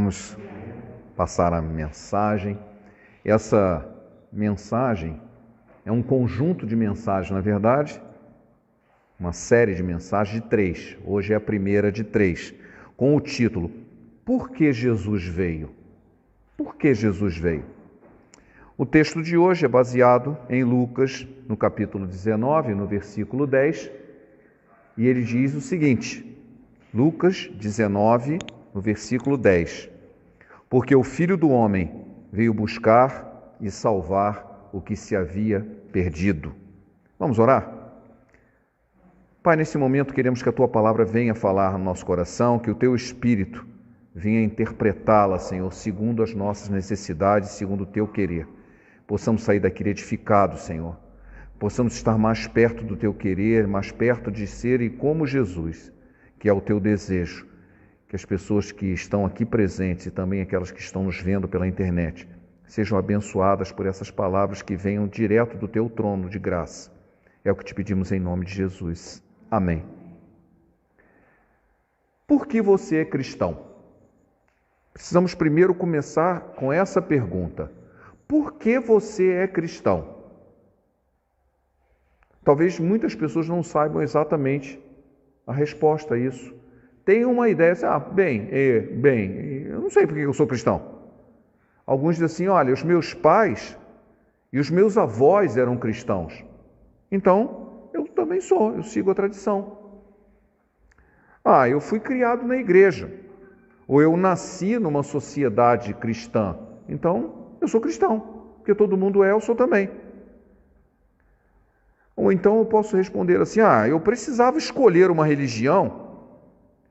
Vamos passar a mensagem. Essa mensagem é um conjunto de mensagens, na verdade, uma série de mensagens de 3. Hoje é a primeira de 3, com o título Por que Jesus veio? Por que Jesus veio? O texto de hoje é baseado em Lucas, no capítulo 19, no versículo 10, e ele diz o seguinte, Lucas 19, no versículo 10, porque o Filho do Homem veio buscar e salvar o que se havia perdido. Vamos orar? Pai, nesse momento queremos que a Tua palavra venha falar no nosso coração, que o Teu Espírito venha interpretá-la, Senhor, segundo as nossas necessidades, segundo o Teu querer. Possamos sair daqui edificados, Senhor. Possamos estar mais perto do Teu querer, mais perto de ser e como Jesus, que é o Teu desejo. Que as pessoas que estão aqui presentes e também aquelas que estão nos vendo pela internet sejam abençoadas por essas palavras que venham direto do Teu trono de graça. É o que te pedimos em nome de Jesus. Amém. Por que você é cristão? Precisamos primeiro começar com essa pergunta. Por que você é cristão? Talvez muitas pessoas não saibam exatamente a resposta a isso. Tem uma ideia assim, eu não sei por que eu sou cristão. Alguns dizem assim, olha, os meus pais e os meus avós eram cristãos. Então, eu também sou, eu sigo a tradição. Eu fui criado na igreja. Ou eu nasci numa sociedade cristã. Então, eu sou cristão. Porque todo mundo é, eu sou também. Ou então eu posso responder assim, eu precisava escolher uma religião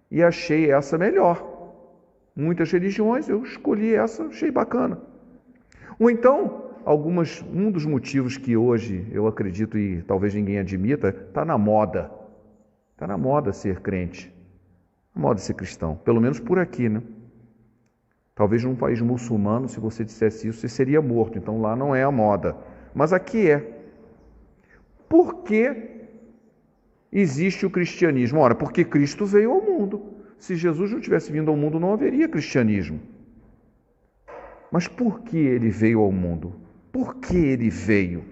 e achei essa melhor. Muitas religiões, eu escolhi essa, achei bacana. Ou então, um dos motivos que hoje eu acredito e talvez ninguém admita, está na moda. Está na moda ser crente. Na moda ser cristão. Pelo menos por aqui, né? Talvez num país muçulmano, se você dissesse isso, você seria morto. Então lá não é a moda. Mas aqui é. Por que existe o cristianismo? Ora, porque Cristo veio ao mundo. Se Jesus não tivesse vindo ao mundo, não haveria cristianismo. Mas por que ele veio ao mundo? Por que ele veio?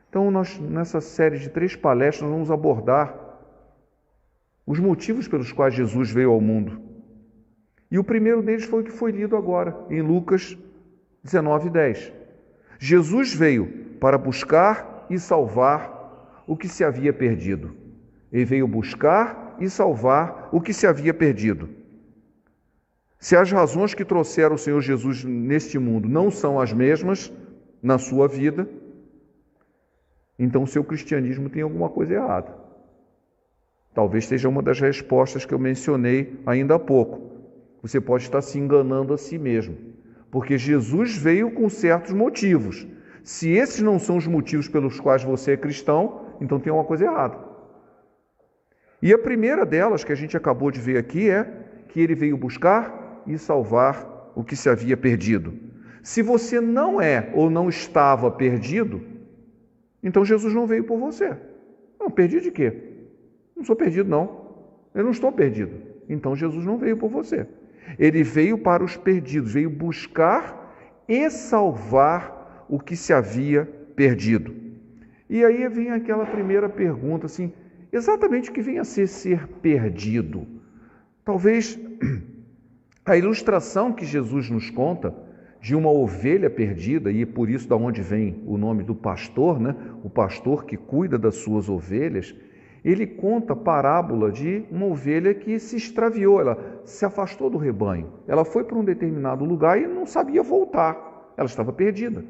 Então, nós, nessa série de 3 palestras, vamos abordar os motivos pelos quais Jesus veio ao mundo. E o primeiro deles foi o que foi lido agora, em Lucas 19, 10. Jesus veio para buscar e salvar o que se havia perdido. Ele veio buscar e salvar o que se havia perdido. Se as razões que trouxeram o Senhor Jesus neste mundo não são as mesmas na sua vida, então o seu cristianismo tem alguma coisa errada. Talvez seja uma das respostas que eu mencionei ainda há pouco. Você pode estar se enganando a si mesmo, porque Jesus veio com certos motivos. Se esses não são os motivos pelos quais você é cristão, então tem uma coisa errada. E a primeira delas, que a gente acabou de ver aqui, é que ele veio buscar e salvar o que se havia perdido. Se você não é ou não estava perdido, então Jesus não veio por você. Não, perdido de quê? Não sou perdido, não. Eu não estou perdido. Então Jesus não veio por você. Ele veio para os perdidos, veio buscar e salvar o que se havia perdido. E aí vem aquela primeira pergunta, assim, exatamente o que vem a ser perdido? Talvez a ilustração que Jesus nos conta de uma ovelha perdida, e por isso da onde vem o nome do pastor, né? O pastor que cuida das suas ovelhas, ele conta a parábola de uma ovelha que se extraviou, ela se afastou do rebanho, ela foi para um determinado lugar e não sabia voltar, ela estava perdida.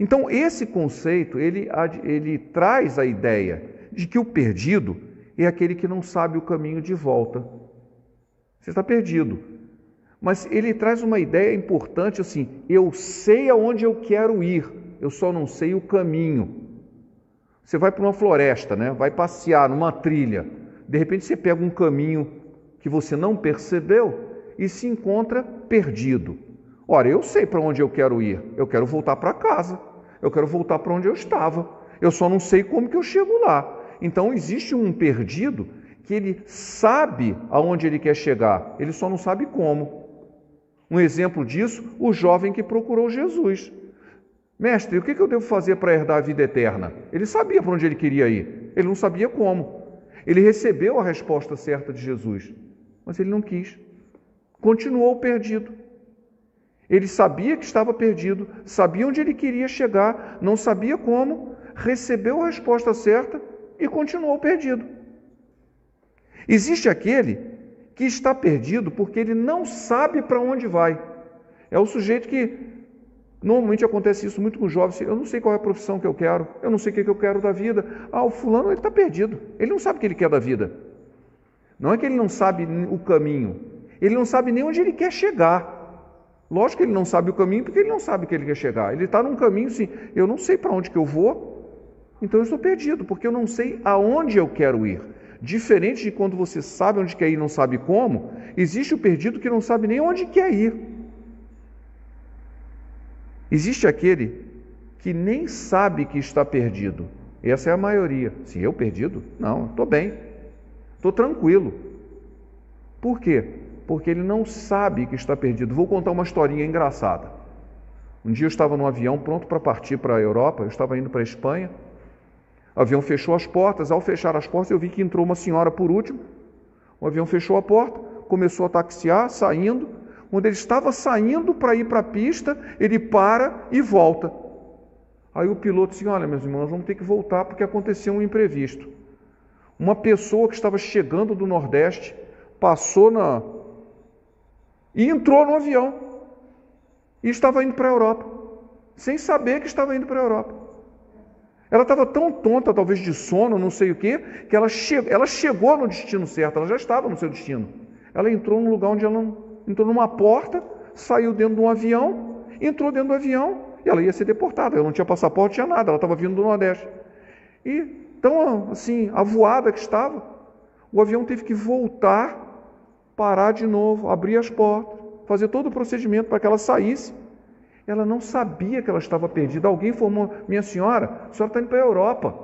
Então, esse conceito, ele traz a ideia de que o perdido é aquele que não sabe o caminho de volta. Você está perdido. Mas ele traz uma ideia importante assim, eu sei aonde eu quero ir, eu só não sei o caminho. Você vai para uma floresta, né? Vai passear numa trilha, de repente você pega um caminho que você não percebeu e se encontra perdido. Ora, eu sei para onde eu quero ir, eu quero voltar para casa, eu quero voltar para onde eu estava, eu só não sei como que eu chego lá. Então existe um perdido que ele sabe aonde ele quer chegar, ele só não sabe como. Um exemplo disso, o jovem que procurou Jesus. Mestre, o que eu devo fazer para herdar a vida eterna? Ele sabia para onde ele queria ir, ele não sabia como. Ele recebeu a resposta certa de Jesus, mas ele não quis. Continuou perdido. Ele sabia que estava perdido, sabia onde ele queria chegar, não sabia como, recebeu a resposta certa e continuou perdido. Existe aquele que está perdido porque ele não sabe para onde vai. É o sujeito que, normalmente acontece isso muito com os jovens, eu não sei qual é a profissão que eu quero, eu não sei o que eu quero da vida. O fulano ele está perdido, ele não sabe o que ele quer da vida. Não é que ele não sabe o caminho, ele não sabe nem onde ele quer chegar. Lógico que ele não sabe o caminho porque ele não sabe o que ele quer chegar. Ele está num caminho assim, eu não sei para onde que eu vou, então eu estou perdido, porque eu não sei aonde eu quero ir. Diferente de quando você sabe onde quer ir e não sabe como, existe o perdido que não sabe nem onde quer ir. Existe aquele que nem sabe que está perdido. Essa é a maioria. Se eu perdido? Não, estou bem, estou tranquilo. Por quê? Porque ele não sabe que está perdido. Vou contar uma historinha engraçada. Um dia eu estava num avião pronto para partir para a Europa, eu estava indo para a Espanha. O avião fechou as portas, ao fechar as portas eu vi que entrou uma senhora por último. O avião fechou a porta, começou a taxiar, saindo. Quando ele estava saindo para ir para a pista, ele para e volta. Aí o piloto disse, olha meus irmãos, vamos ter que voltar porque aconteceu um imprevisto. Uma pessoa que estava chegando do Nordeste, passou e entrou no avião. E estava indo para a Europa, sem saber que estava indo para a Europa. Ela estava tão tonta, talvez de sono, não sei o quê, que ela chegou no destino certo, ela já estava no seu destino. Ela entrou num lugar onde ela entrou numa porta, saiu dentro de um avião, entrou dentro do avião e ela ia ser deportada. Ela não tinha passaporte, não tinha nada, ela estava vindo do Nordeste. E tão assim, avoada que estava, o avião teve que voltar, parar de novo, abrir as portas, fazer todo o procedimento para que ela saísse. Ela não sabia que ela estava perdida. Alguém informou, minha senhora, a senhora está indo para a Europa.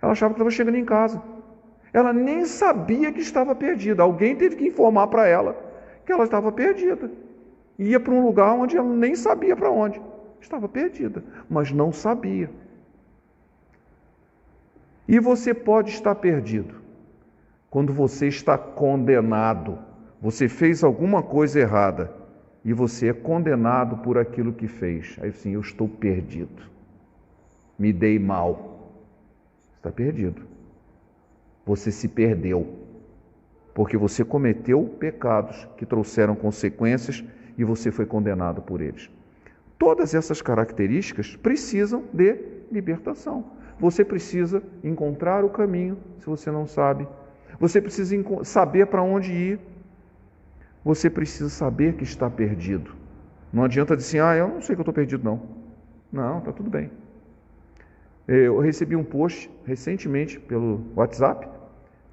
Ela achava que estava chegando em casa. Ela nem sabia que estava perdida. Alguém teve que informar para ela que ela estava perdida. Ia para um lugar onde ela nem sabia para onde. Estava perdida, mas não sabia. E você pode estar perdido quando você está condenado. Você fez alguma coisa errada e você é condenado por aquilo que fez. Aí assim, eu estou perdido. Me dei mal. Está perdido. Você se perdeu. Porque você cometeu pecados que trouxeram consequências e você foi condenado por eles. Todas essas características precisam de libertação. Você precisa encontrar o caminho, se você não sabe. Você precisa saber para onde ir. Você precisa saber que está perdido. Não adianta dizer assim, eu não sei que eu estou perdido, não. Não, está tudo bem. Eu recebi um post recentemente pelo WhatsApp,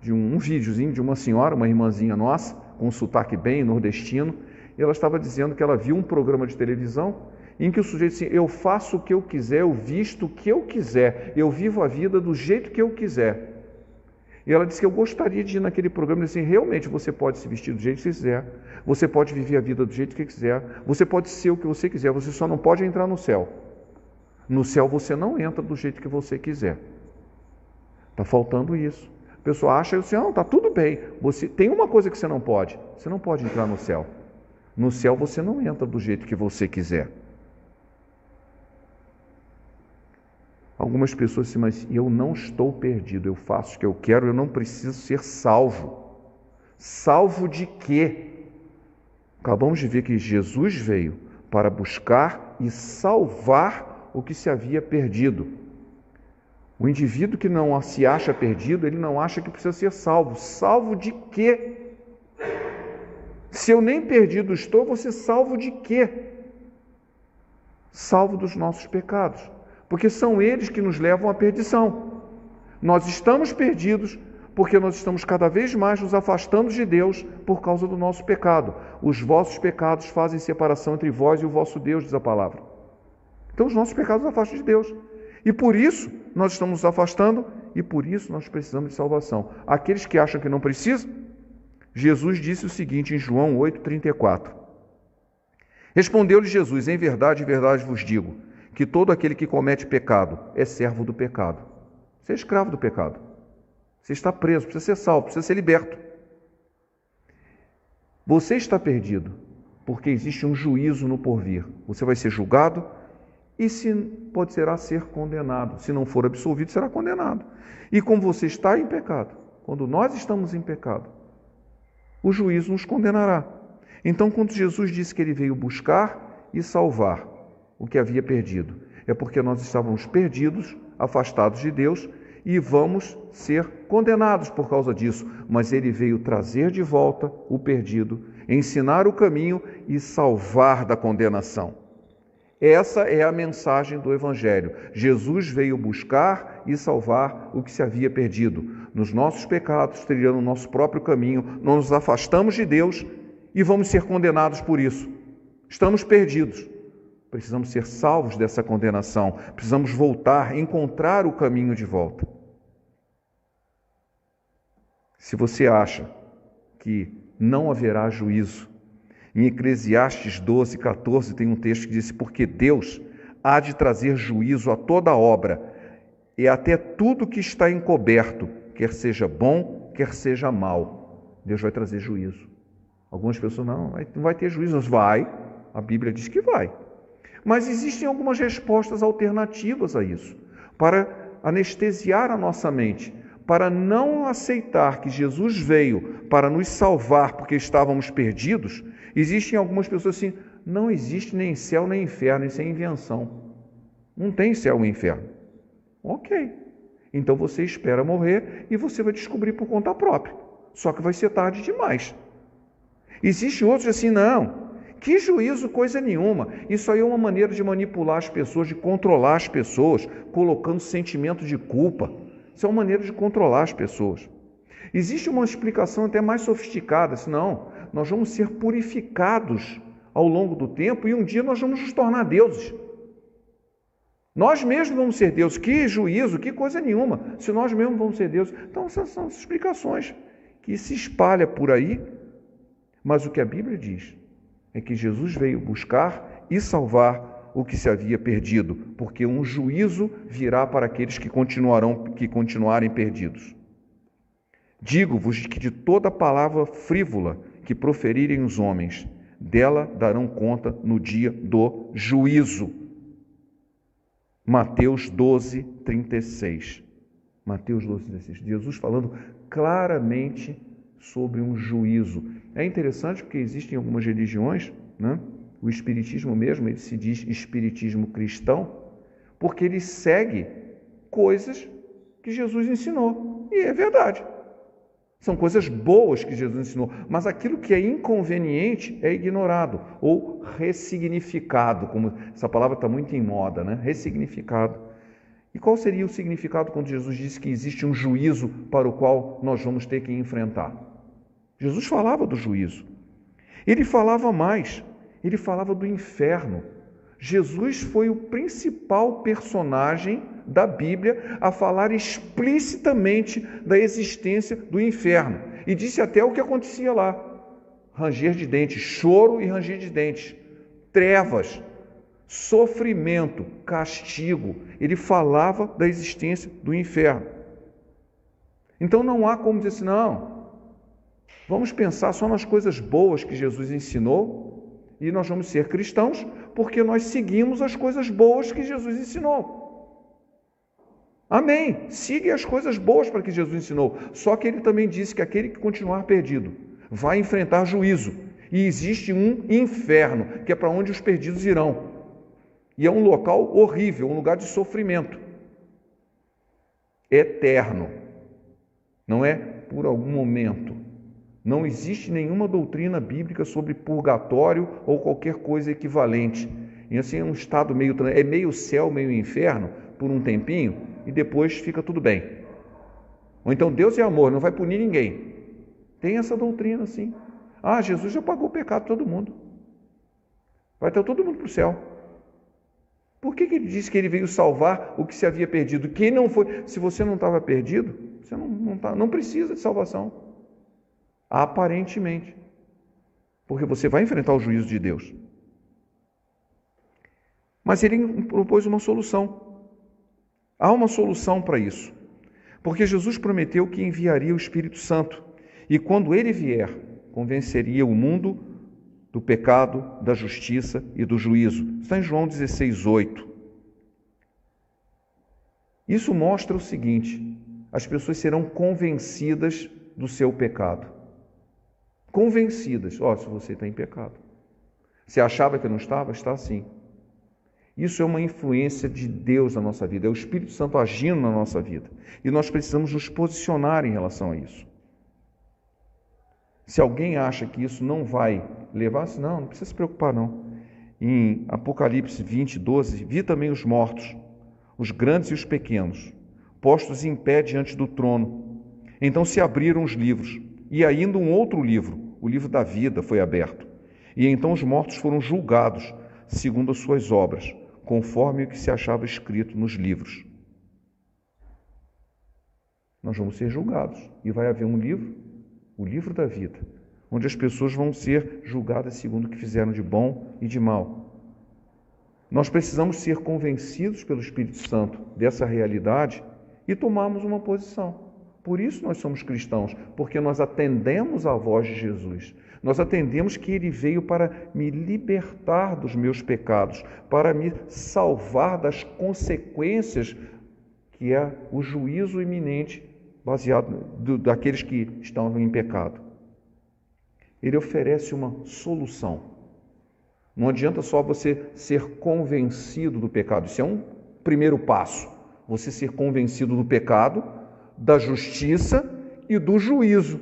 de um videozinho de uma senhora, uma irmãzinha nossa, com um sotaque bem nordestino, e ela estava dizendo que ela viu um programa de televisão em que o sujeito disse, eu faço o que eu quiser, eu visto o que eu quiser, eu vivo a vida do jeito que eu quiser. E ela disse que eu gostaria de ir naquele programa e disse assim, realmente você pode se vestir do jeito que você quiser, você pode viver a vida do jeito que quiser, você pode ser o que você quiser, você só não pode entrar no céu. No céu você não entra do jeito que você quiser. Está faltando isso. A pessoa acha assim, não, está tudo bem. Tem uma coisa que você não pode entrar no céu. No céu você não entra do jeito que você quiser. Algumas pessoas dizem, mas eu não estou perdido, eu faço o que eu quero, eu não preciso ser salvo. Salvo de quê? Acabamos de ver que Jesus veio para buscar e salvar o que se havia perdido. O indivíduo que não se acha perdido, ele não acha que precisa ser salvo. Salvo de quê? Se eu nem perdido estou, vou ser salvo de quê? Salvo dos nossos pecados. Porque são eles que nos levam à perdição. Nós estamos perdidos porque nós estamos cada vez mais nos afastando de Deus por causa do nosso pecado. Os vossos pecados fazem separação entre vós e o vosso Deus, diz a palavra. Então os nossos pecados nos afastam de Deus. E por isso nós estamos nos afastando e por isso nós precisamos de salvação. Aqueles que acham que não precisam, Jesus disse o seguinte em João 8,34. Respondeu-lhe Jesus: em verdade vos digo, que todo aquele que comete pecado é servo do pecado. Você é escravo do pecado. Você está preso, precisa ser salvo, precisa ser liberto. Você está perdido, porque existe um juízo no porvir. Você vai ser julgado e será ser condenado. Se não for absolvido, será condenado. E como você está em pecado, quando nós estamos em pecado, o juízo nos condenará. Então, quando Jesus disse que ele veio buscar e salvar o que havia perdido, é porque nós estávamos perdidos, afastados de Deus, e vamos ser condenados por causa disso. Mas ele veio trazer de volta o perdido, ensinar o caminho e salvar da condenação. Essa é a mensagem do Evangelho. Jesus veio buscar e salvar o que se havia perdido. Nos nossos pecados, trilhando o nosso próprio caminho, nós nos afastamos de Deus e vamos ser condenados por isso. Estamos perdidos. Precisamos ser salvos dessa condenação. Precisamos voltar, encontrar o caminho de volta. Se você acha que não haverá juízo, em Eclesiastes 12:14 tem um texto que diz: porque Deus há de trazer juízo a toda obra e até tudo que está encoberto, quer seja bom, quer seja mal. Deus vai trazer juízo. Algumas pessoas, não vai ter juízo. Mas vai, a Bíblia diz que vai. Mas existem algumas respostas alternativas a isso, para anestesiar a nossa mente, para não aceitar que Jesus veio para nos salvar porque estávamos perdidos. Existem algumas pessoas assim: não existe nem céu nem inferno, isso é invenção. Não tem céu e inferno. Ok. Então você espera morrer e você vai descobrir por conta própria. Só que vai ser tarde demais. Existem outros assim: não. Que juízo, coisa nenhuma. Isso aí é uma maneira de manipular as pessoas, de controlar as pessoas, colocando sentimento de culpa. Isso é uma maneira de controlar as pessoas. Existe uma explicação até mais sofisticada, assim: não, nós vamos ser purificados ao longo do tempo e um dia nós vamos nos tornar deuses. Nós mesmos vamos ser deuses. Que juízo, que coisa nenhuma, se nós mesmos vamos ser deuses. Então essas são as explicações que se espalham por aí, mas o que a Bíblia diz é que Jesus veio buscar e salvar o que se havia perdido, porque um juízo virá para aqueles que continuarem perdidos. Digo-vos que de toda palavra frívola que proferirem os homens, dela darão conta no dia do juízo. Mateus 12:36. Mateus 12:36. Jesus falando claramente sobre um juízo. É interessante porque existem algumas religiões, né? O espiritismo mesmo, ele se diz espiritismo cristão, porque ele segue coisas que Jesus ensinou. E é verdade. São coisas boas que Jesus ensinou, mas aquilo que é inconveniente é ignorado ou ressignificado, como essa palavra está muito em moda, né? Ressignificado. E qual seria o significado quando Jesus disse que existe um juízo para o qual nós vamos ter que enfrentar? Jesus falava do juízo. Ele falava mais, ele falava do inferno. Jesus foi o principal personagem da Bíblia a falar explicitamente da existência do inferno. E disse até o que acontecia lá: ranger de dentes, choro e ranger de dentes, trevas, sofrimento, castigo. Ele falava da existência do inferno. Então não há como dizer assim: não, vamos pensar só nas coisas boas que Jesus ensinou e nós vamos ser cristãos porque nós seguimos as coisas boas que Jesus ensinou. Amém. Siga as coisas boas para que Jesus ensinou. Só que ele também disse que aquele que continuar perdido vai enfrentar juízo. E existe um inferno, que é para onde os perdidos irão. E é um local horrível, um lugar de sofrimento. Eterno. Não é por algum momento. Não existe nenhuma doutrina bíblica sobre purgatório ou qualquer coisa equivalente. E assim é um estado meio céu, meio inferno, por um tempinho, e depois fica tudo bem. Ou então Deus é amor, não vai punir ninguém. Tem essa doutrina assim. Ah, Jesus já pagou o pecado de todo mundo. Vai ter todo mundo para o céu. Por que ele disse que ele veio salvar o que se havia perdido? Quem não foi? Se você não estava perdido, você não precisa de salvação. Aparentemente. Porque você vai enfrentar o juízo de Deus. Mas ele propôs uma solução. Há uma solução para isso. Porque Jesus prometeu que enviaria o Espírito Santo. E quando ele vier, convenceria o mundo do pecado, da justiça e do juízo. Está em João 16:8. Isso mostra o seguinte: as pessoas serão convencidas do seu pecado. Convencidas. Se você está em pecado. Você achava que não estava? Está sim. Isso é uma influência de Deus na nossa vida. É o Espírito Santo agindo na nossa vida. E nós precisamos nos posicionar em relação a isso. Se alguém acha que isso não vai levar, não precisa se preocupar não. Em Apocalipse 20:12, vi também os mortos, os grandes e os pequenos, postos em pé diante do trono. Então se abriram os livros, e ainda um outro livro, o livro da vida, foi aberto. E então os mortos foram julgados, segundo as suas obras, conforme o que se achava escrito nos livros. Nós vamos ser julgados, e vai haver um livro, o livro da vida, onde as pessoas vão ser julgadas segundo o que fizeram de bom e de mal. Nós precisamos ser convencidos pelo Espírito Santo dessa realidade e tomarmos uma posição. Por isso nós somos cristãos, porque nós atendemos à voz de Jesus. Nós atendemos que Ele veio para me libertar dos meus pecados, para me salvar das consequências que é o juízo iminente baseado daqueles que estão em pecado. Ele oferece uma solução. Não adianta só você ser convencido do pecado. Isso é um primeiro passo. Você ser convencido do pecado, da justiça e do juízo.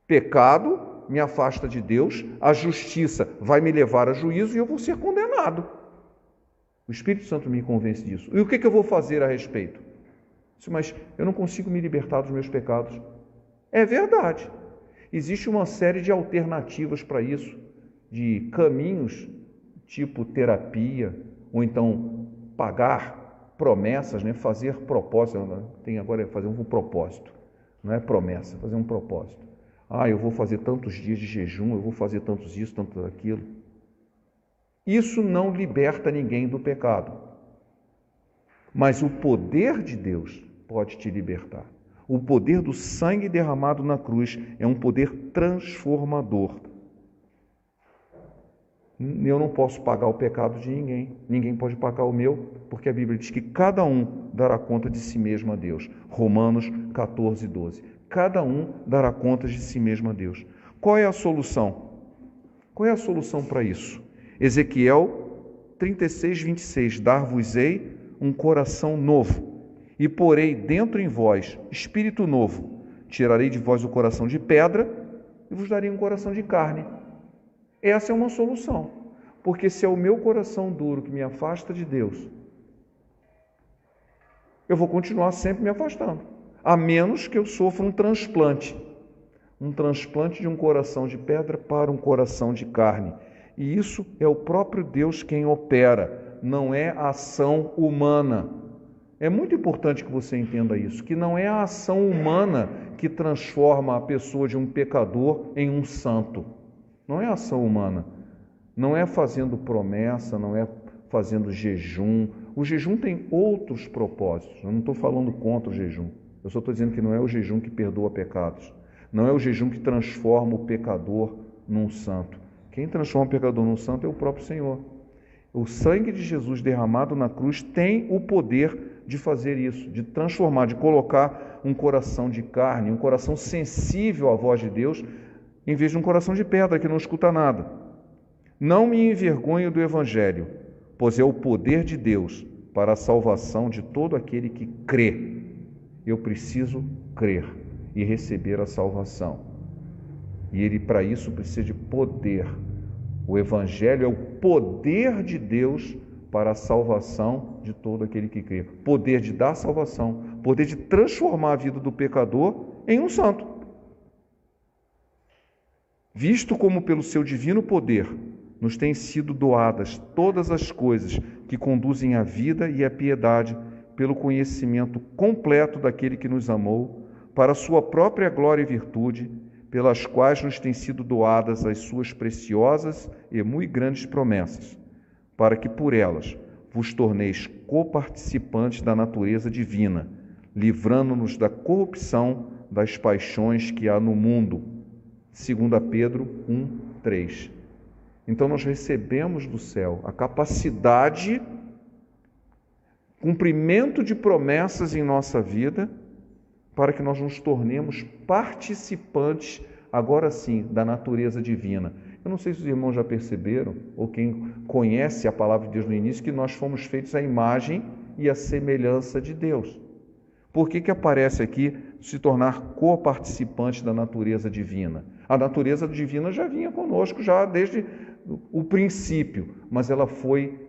Pecado me afasta de Deus, a justiça vai me levar a juízo e eu vou ser condenado. O Espírito Santo me convence disso. E o que eu vou fazer a respeito? Mas eu não consigo me libertar dos meus pecados. É verdade. Existe uma série de alternativas para isso, de caminhos tipo terapia, ou então pagar promessas, fazer propósito. Tem agora fazer um propósito, não é promessa, fazer um propósito. Eu vou fazer tantos dias de jejum, eu vou fazer tantos isso, tanto aquilo. Isso não liberta ninguém do pecado. Mas o poder de Deus pode te libertar. O poder do sangue derramado na cruz é um poder transformador. Eu não posso pagar o pecado de ninguém. Ninguém pode pagar o meu, porque a Bíblia diz que cada um dará conta de si mesmo a Deus. Romanos 14:12. Cada um dará conta de si mesmo a Deus. Qual é a solução? Qual é a solução para isso? Ezequiel 36:26. Dar-vos-ei um coração novo, e porei dentro em vós espírito novo. Tirarei de vós o coração de pedra e vos darei um coração de carne. Essa é uma solução, porque se é o meu coração duro que me afasta de Deus, eu vou continuar sempre me afastando, a menos que eu sofra um transplante de um coração de pedra para um coração de carne. E isso é o próprio Deus quem opera, não é a ação humana. É muito importante que você entenda isso, que não é a ação humana que transforma a pessoa de um pecador em um santo. Não é ação humana, não é fazendo promessa, não é fazendo jejum. O jejum tem outros propósitos, eu não estou falando contra o jejum. Eu só estou dizendo que não é o jejum que perdoa pecados, não é o jejum que transforma o pecador num santo. Quem transforma o pecador num santo é o próprio Senhor. O sangue de Jesus derramado na cruz tem o poder de fazer isso, de transformar, de colocar um coração de carne, um coração sensível à voz de Deus, em vez de um coração de pedra que não escuta nada. Não me envergonho do Evangelho, pois é o poder de Deus para a salvação de todo aquele que crê. Eu preciso crer e receber a salvação. E ele, para isso, precisa de poder. O Evangelho é o poder de Deus para a salvação de todo aquele que crê. Poder de dar salvação, poder de transformar a vida do pecador em um santo. Visto como pelo seu divino poder nos têm sido doadas todas as coisas que conduzem à vida e à piedade, pelo conhecimento completo daquele que nos amou, para a sua própria glória e virtude, pelas quais nos têm sido doadas as suas preciosas e muito grandes promessas, para que por elas vos torneis coparticipantes da natureza divina, livrando-nos da corrupção das paixões que há no mundo. 2 Pedro 1:3. Então nós recebemos do céu a capacidade, cumprimento de promessas em nossa vida, para que nós nos tornemos participantes, agora sim, da natureza divina. Eu não sei se os irmãos já perceberam, ou quem conhece a palavra de Deus no início, que nós fomos feitos à imagem e à semelhança de Deus. Por que aparece aqui se tornar coparticipante da natureza divina? A natureza divina já vinha conosco, já desde o princípio, mas ela foi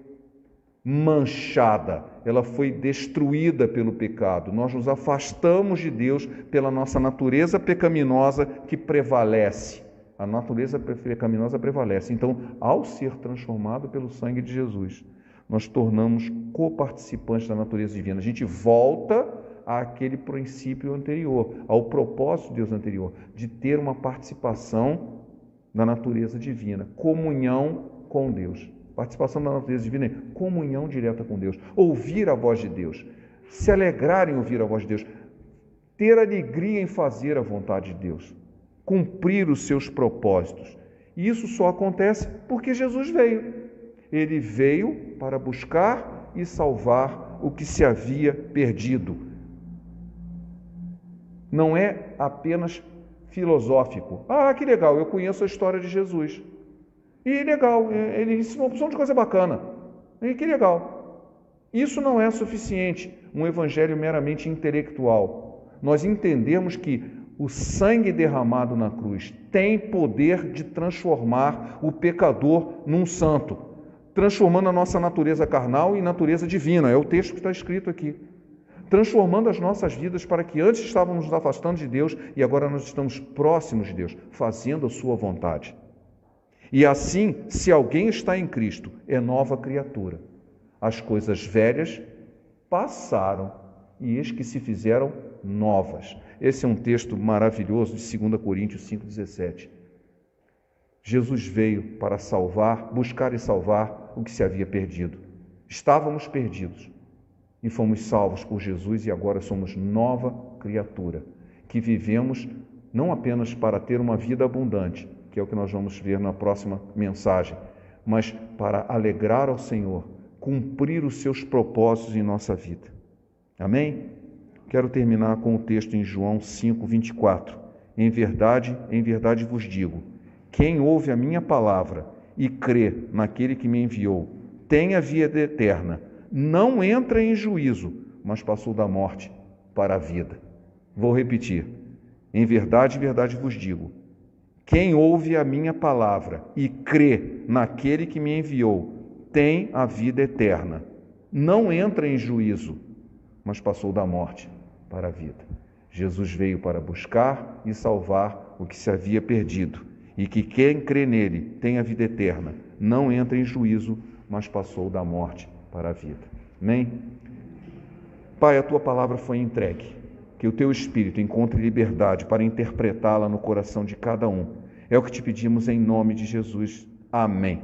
manchada, ela foi destruída pelo pecado. Nós nos afastamos de Deus pela nossa natureza pecaminosa que prevalece. A natureza pecaminosa prevalece. Então, ao ser transformado pelo sangue de Jesus, nós tornamos coparticipantes da natureza divina. A gente volta àquele princípio anterior, ao propósito de Deus anterior, de ter uma participação da natureza divina, comunhão com Deus. Participação da natureza divina é comunhão direta com Deus, ouvir a voz de Deus, se alegrar em ouvir a voz de Deus, ter alegria em fazer a vontade de Deus, cumprir os seus propósitos. E isso só acontece porque Jesus veio. Ele veio para buscar e salvar o que se havia perdido. Não é apenas filosófico. Ah, que legal, eu conheço a história de Jesus. E legal, ele ensinou uma opção de coisa bacana. E que legal. Isso não é suficiente, um evangelho meramente intelectual. Nós entendemos que o sangue derramado na cruz tem poder de transformar o pecador num santo, transformando a nossa natureza carnal em natureza divina. É o texto que está escrito aqui. Transformando as nossas vidas para que antes estávamos nos afastando de Deus e agora nós estamos próximos de Deus, fazendo a sua vontade. E assim, se alguém está em Cristo, é nova criatura. As coisas velhas passaram e eis que se fizeram novas. Esse é um texto maravilhoso de 2 Coríntios 5,17. Jesus veio para salvar, buscar e salvar o que se havia perdido. Estávamos perdidos e fomos salvos por Jesus e agora somos nova criatura, que vivemos não apenas para ter uma vida abundante, que é o que nós vamos ver na próxima mensagem, mas para alegrar ao Senhor, cumprir os seus propósitos em nossa vida. Amém? Quero terminar com o texto em João 5:24. Em verdade vos digo, quem ouve a minha palavra e crê naquele que me enviou, tem a vida eterna, não entra em juízo, mas passou da morte para a vida. Vou repetir. Em verdade vos digo, quem ouve a minha palavra e crê naquele que me enviou, tem a vida eterna. Não entra em juízo, mas passou da morte para a vida. Jesus veio para buscar e salvar o que se havia perdido. E que quem crê nele tem a vida eterna. Não entra em juízo, mas passou da morte para a vida. Amém? Pai, a tua palavra foi entregue. Que o teu Espírito encontre liberdade para interpretá-la no coração de cada um. É o que te pedimos em nome de Jesus. Amém.